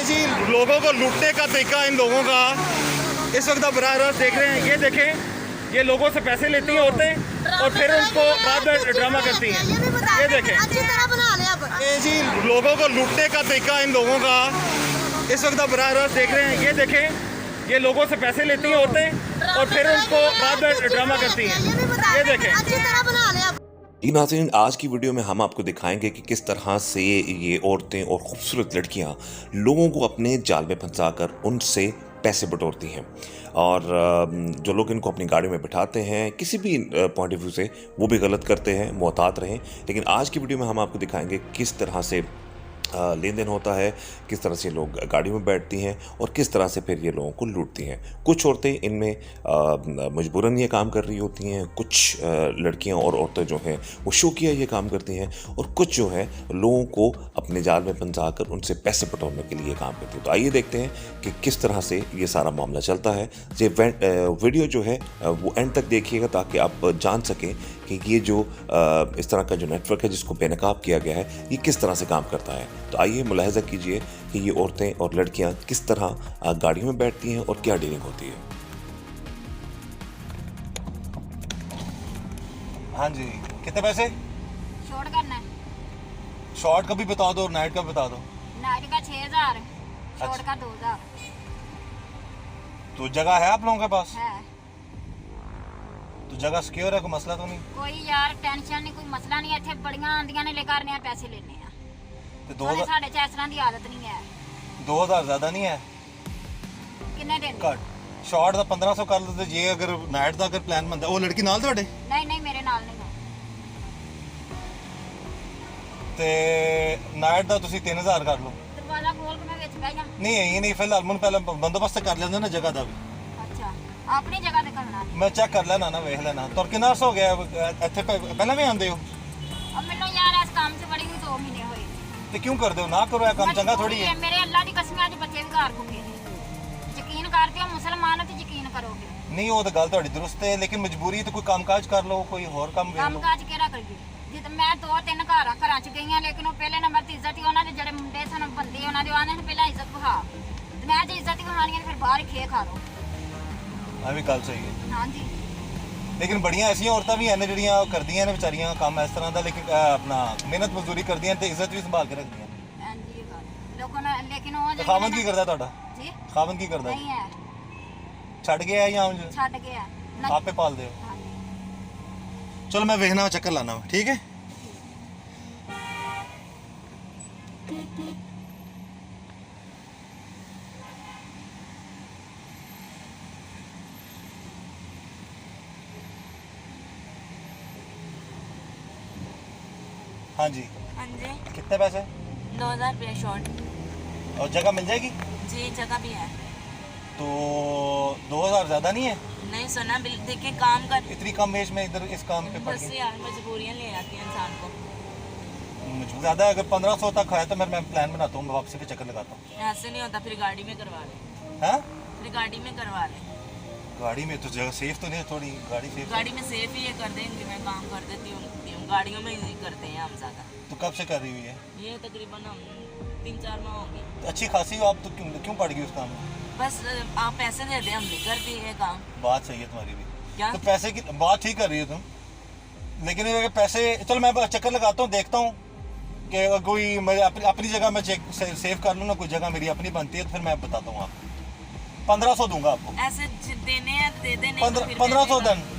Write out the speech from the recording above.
जी लोगों को लूटने का तरीका इन लोगों का इस वक्त आप बराह रास्त देख रहे हैं। ये देखें, ये लोगों से पैसे लेती हैं औरतें और फिर उनको बाद में ड्रामा करती हैं। ये देखें, ये जी लोगों को लूटने का तरीका इन लोगों का इस वक्त आप बराह रास्त देख रहे हैं। ये देखें, ये लोगों से पैसे लेती हैं औरतें और फिर उनको बाद में ड्रामा करती हैं। ये देखें जी नाज़रीन, आज की वीडियो में हम आपको दिखाएंगे कि किस तरह से ये औरतें और ख़ूबसूरत लड़कियां लोगों को अपने जाल में फंसाकर उनसे पैसे बटोरती हैं। और जो लोग इनको अपनी गाड़ी में बिठाते हैं किसी भी पॉइंट ऑफ व्यू से, वो भी गलत करते हैं, मोहतात रहें। लेकिन आज की वीडियो में हम आपको दिखाएंगे किस तरह से लेन देन होता है, किस तरह से लोग गाड़ी में बैठती हैं और किस तरह से फिर ये लोगों को लूटती हैं। कुछ औरतें इनमें मजबूरन ये काम कर रही होती हैं, कुछ लड़कियां और औरतें जो हैं वो शौकिया ये काम करती हैं, और कुछ जो है लोगों को अपने जाल में फंसा कर उनसे पैसे बटोरने के लिए काम करती हैं। तो आइए देखते हैं कि किस तरह से ये सारा मामला चलता है। ये वीडियो जो है वो एंड तक देखिएगा ताकि आप जान सकें कि ये जो इस तरह का जो नेटवर्क है जिसको बेनकाब किया गया है, ये किस तरह से काम करता है। तो आइए मुलाहिजा कीजिए कि ये औरतें और लड़कियां किस तरह गाड़ियों में बैठती हैं और क्या डीलिंग होती है। हाँ जी, कितने पैसे? शॉर्ट करना है। शॉर्ट का भी बता दो और नाइट का बता दो। नाइट का 6000, शॉर्ट का 2000 तो जगह है आप लोगों के पास? है। तो जगह सिक्योर है, कोई मसला तो नहीं? कोई यार टेंशन नहीं, कोई मसला नहीं। ਇੱਥੇ ਬੜੀਆਂ ਆਂਦੀਆਂ ਨੇ ਲੈ ਕਰਨੇ ਆ ਪੈਸੇ ਲੈਣੇ ਆ ਤੇ ਸਾਡੇ ਸਾਡੇ ਚ ਇਸ ਤਰ੍ਹਾਂ ਦੀ ਆਦਤ ਨਹੀਂ ਹੈ। 2000 ज्यादा नहीं है? ਕਿੰਨੇ ਦਿਨ? ਘੱਟ। शॉर्ट ਦਾ 1500 ਕਰ ਲਓ ਤੇ ਜੇ ਅਗਰ ਨਾਈਟ ਦਾ ਅਗਰ ਪਲਾਨ ਬਣਦਾ, ਉਹ ਲੜਕੀ ਨਾਲ ਤੁਹਾਡੇ? ਨਹੀਂ ਨਹੀਂ, ਮੇਰੇ ਨਾਲ ਨਹੀਂ। ਤੇ ਨਾਈਟ ਦਾ ਤੁਸੀਂ 3000 ਕਰ ਲਓ। ਦਰਵਾਜ਼ਾ ਖੋਲ ਕੇ ਮੈਂ ਵਿੱਚ ਬਹਿ ਜਾ। ਨਹੀਂ ਇਹ ਨਹੀਂ, ਫਿਲਹਾਲ ਮੈਨੂੰ ਪਹਿਲਾਂ ਬੰਦੋਬਸਤ ਕਰ ਲੈਂਦੇ ਨਾ ਜਗ੍ਹਾ ਦਾ ਵੀ। ਅੱਛਾ, ਆਪਣੀ ਜਗ੍ਹਾ ਤੇ ਕਰਨਾ ਨਹੀਂ। ਮੈਂ ਚੈੱਕ ਕਰ ਲੈਣਾ ਨਾ, ਵੇਖ ਲੈਣਾ। ਤੁਰ ਕਿੰਨਾ ਅਰਸਾ ਹੋ ਗਿਆ ਇੱਥੇ? ਪਹਿਲਾਂ ਵੀ ਆਉਂਦੇ ਹੋ? अब ਮੈਨੂੰ ਯਾਰ ਇਸ ਕੰਮ 'ਚ ਬੜੀ ਨੂੰ 2 ਮਹੀਨੇ ਹੋਏ। ਤੇ ਕਿਉਂ ਕਰਦੇ ਹੋ? ਨਾ ਕਰੋ, ਇਹ ਕੰਮ ਚੰਗਾ ਥੋੜੀ ਹੈ। ਮੇਰੇ ਅੱਲਾ ਦੀ ਕਸਮ, ਅੱਜ ਬੱਚੇ ਵੀ ਘਰ ਘੁੰਮੇ ਨੇ। ਯਕੀਨ ਕਰਦੇ ਹੋ ਮੁਸਲਮਾਨ ਤੇ ਯਕੀਨ ਕਰੋਗੇ। ਨਹੀਂ, ਉਹ ਤਾਂ ਗੱਲ ਤੁਹਾਡੀ ਦਰੁਸਤ ਹੈ, ਲੇਕਿਨ ਮਜਬੂਰੀ ਤੇ ਕੋਈ ਕੰਮਕਾਜ ਕਰ ਲਓ, ਕੋਈ ਹੋਰ ਕੰਮ ਵੇਖ ਲਓ। ਕੰਮਕਾਜ ਕਿਹੜਾ ਕਰੀਏ? ਜਿੱਦ ਮੈਂ 2-3 ਘਰਾਂ 'ਚ ਗਈਆਂ, ਲੇਕਿਨ ਉਹ ਪਹਿਲੇ ਨੰਬਰ ਤੇ ਇੱਜ਼ਤ ਹੀ ਉਹਨਾਂ ਦੇ ਜਿਹੜੇ ਮੁੰਡੇ ਸਨ, ਬੰਦੇ ਉਹਨਾਂ ਦੇ ਆਨੇ ਨੇ ਪਹਿਲਾਂ ਇੱਜ਼ਤ ਵਿਖਾ। ਤੇ ਮੈਂ ਜੇ ਇੱਜ਼ਤ ਹੀ ਵਿਖਾਣੀ ਹੈ ਫਿਰ ਬਾਹਰ ਹੀ ਖੇ ਖਾ ਲਓ। ਆ ਵੀ ਗੱਲ ਸਹੀ ਹੈ। ਹਾਂਜੀ, ਲੇਕਿਨ ਬੜੀਆਂ ਐਸੀਆਂ ਔਰਤਾਂ ਵੀ ਹਨ ਜਿਹੜੀਆਂ ਕਰਦੀਆਂ ਨੇ ਵਿਚਾਰੀਆਂ ਕੰਮ ਇਸ ਤਰ੍ਹਾਂ ਦਾ, ਲੇਕਿਨ ਆਪਣਾ ਮਿਹਨਤ ਮਜ਼ਦੂਰੀ ਕਰਦੀਆਂ ਤੇ ਇੱਜ਼ਤ ਵੀ ਸੰਭਾਲ ਕੇ ਰੱਖਦੀਆਂ। ਹਾਂਜੀ ਇਹ ਗੱਲ ਲੋਕਾਂ ਨੇ, ਲੇਕਿਨ ਉਹ ਤੇ ਖਾਵੰਦ ਕੀ ਕਰਦਾ ਤੁਹਾਡਾ? ਜੀ ਖਾਵੰਦ ਕੀ ਕਰਦਾ? ਨਹੀਂ ਹੈ, ਛੱਡ ਗਿਆ ਜਾਂ ਉਂਝ ਛੱਡ ਗਿਆ। ਆਪੇ ਪਾਲਦੇ ਹੋ? ਹਾਂਜੀ, ਚਲੋ ਮੈਂ ਵੇਖਣਾ, ਚੱਕਰ ਲਾਣਾ, ਠੀਕ ਹੈ? हाँ जी, हाँ जी, कितने पैसे? 2000 रुपये शॉर्ट। और जगह मिल जाएगी? जी जगह भी है। तो 2000 ज़्यादा नहीं है? नहीं सुना, देखिए काम कर इतनी कम एज में इधर इस काम पे पड़ बस गई। यार मजबूरियाँ ले आती हैं इंसान को। मुझे ज़्यादा अगर 1500 तक है तो मैं प्लान बनाता हूँ, वापसी पे चक्कर लगाता हूँ। ऐसे नहीं होता, फिर गाड़ी में करवा ले। हैं? फिर गाड़ी में करवा ले। गाड़ी में तो जगह सेफ तो नहीं है? थोड़ी गाड़ी सेफ? गाड़ी में सेफ ही ये कर देंगे, मैं काम कर देती हूँ। गाड़ियों में ही करते हैं हम ज़्यादा। तो कब से कर रही हुई है? ये तकरीबन हम 3-4 माह होंगे। तो अच्छी खासी हो आप, तो क्यों पड़ गई उस काम में? बस आप पैसे दे दे, हम नहीं करते ये काम। बात सही है तुम्हारी भी। क्या? तो पैसे की बात ठीक कर रही हो तुम, लेकिन ये पैसे, चलो मैं चक्कर लगाता हूँ, देखता हूँ कि कोई मैं अपनी जगह मैं चेक सेव कर लूँ ना, कोई जगह मेरी अपनी बनती है तो फिर मैं बताता हूँ आपको। 1500 दूंगा आपको। ऐसे देने हैं दे दे, नहीं तो फिर 1500 देने दें,